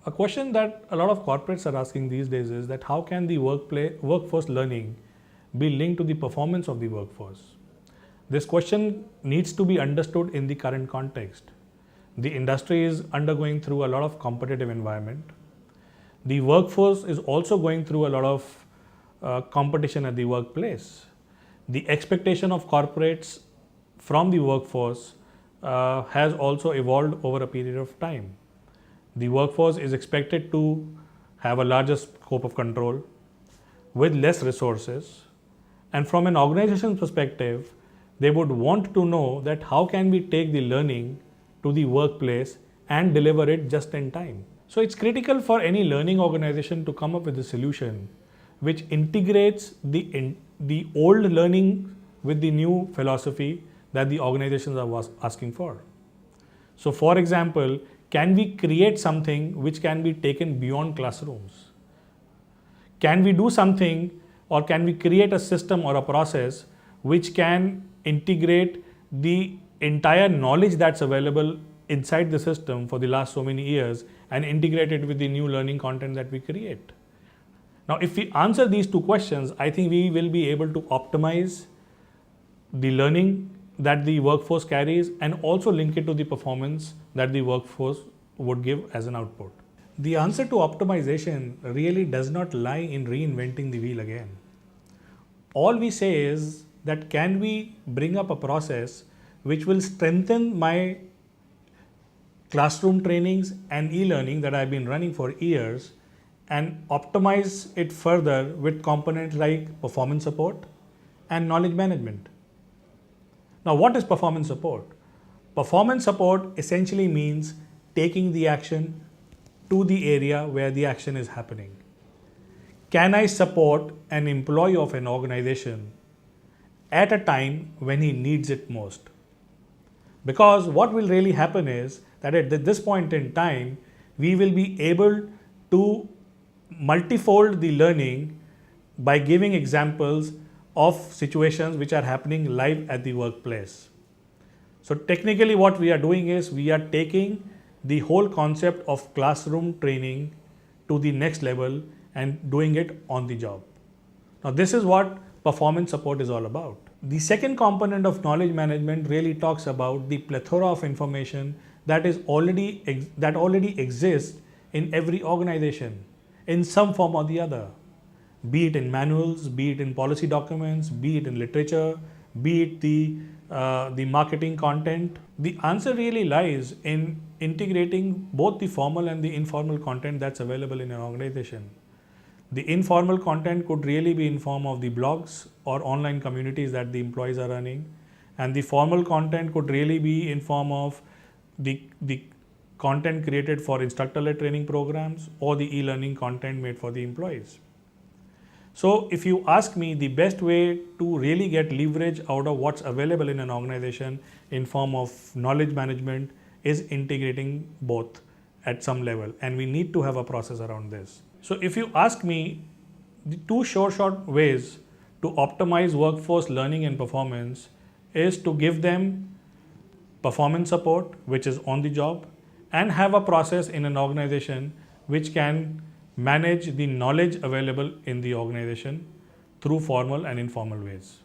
A question that a lot of corporates are asking these days is that how can the workforce learning be linked to the performance of the workforce? This question needs to be understood in the current context. The industry is undergoing through a lot of competitive environment. The workforce is also going through a lot of competition at the workplace. The expectation of corporates from the workforce has also evolved over a period of time. The workforce is expected to have a larger scope of control with less resources, and from an organization's perspective, they would want to know that how can we take the learning to the workplace and deliver it just in time. So it's critical for any learning organization to come up with a solution which integrates the old learning with the new philosophy that the organizations are asking for. So for example, can we create something which can be taken beyond classrooms? Can we do something, or can we create a system or a process which can integrate the entire knowledge that's available inside the system for the last so many years and integrate it with the new learning content that we create? Now, if we answer these two questions, I think we will be able to optimize the learning that the workforce carries and also link it to the performance that the workforce would give as an output. The answer to optimization really does not lie in reinventing the wheel again. All we say is that can we bring up a process which will strengthen my classroom trainings and e-learning that I've been running for years and optimize it further with components like performance support and knowledge management. Now, what is performance support? Performance support essentially means taking the action to the area where the action is happening. Can I support an employee of an organization at a time when he needs it most? Because what will really happen is that at this point in time, we will be able to multifold the learning by giving examples of situations which are happening live at the workplace. So technically what we are doing is we are taking the whole concept of classroom training to the next level and doing it on the job. Now this is what performance support is all about. The second component of knowledge management really talks about the plethora of information that already exists in every organization in some form or the other. Be it in manuals, be it in policy documents, be it in literature, be it the marketing content. The answer really lies in integrating both the formal and the informal content that's available in an organization. The informal content could really be in form of the blogs or online communities that the employees are running, and the formal content could really be in form of the content created for instructor-led training programs or the e-learning content made for the employees. So if you ask me, the best way to really get leverage out of what's available in an organization in form of knowledge management is integrating both at some level, and we need to have a process around this. So if you ask me, the two short ways to optimize workforce learning and performance is to give them performance support, which is on the job, and have a process in an organization which can manage the knowledge available in the organization through formal and informal ways.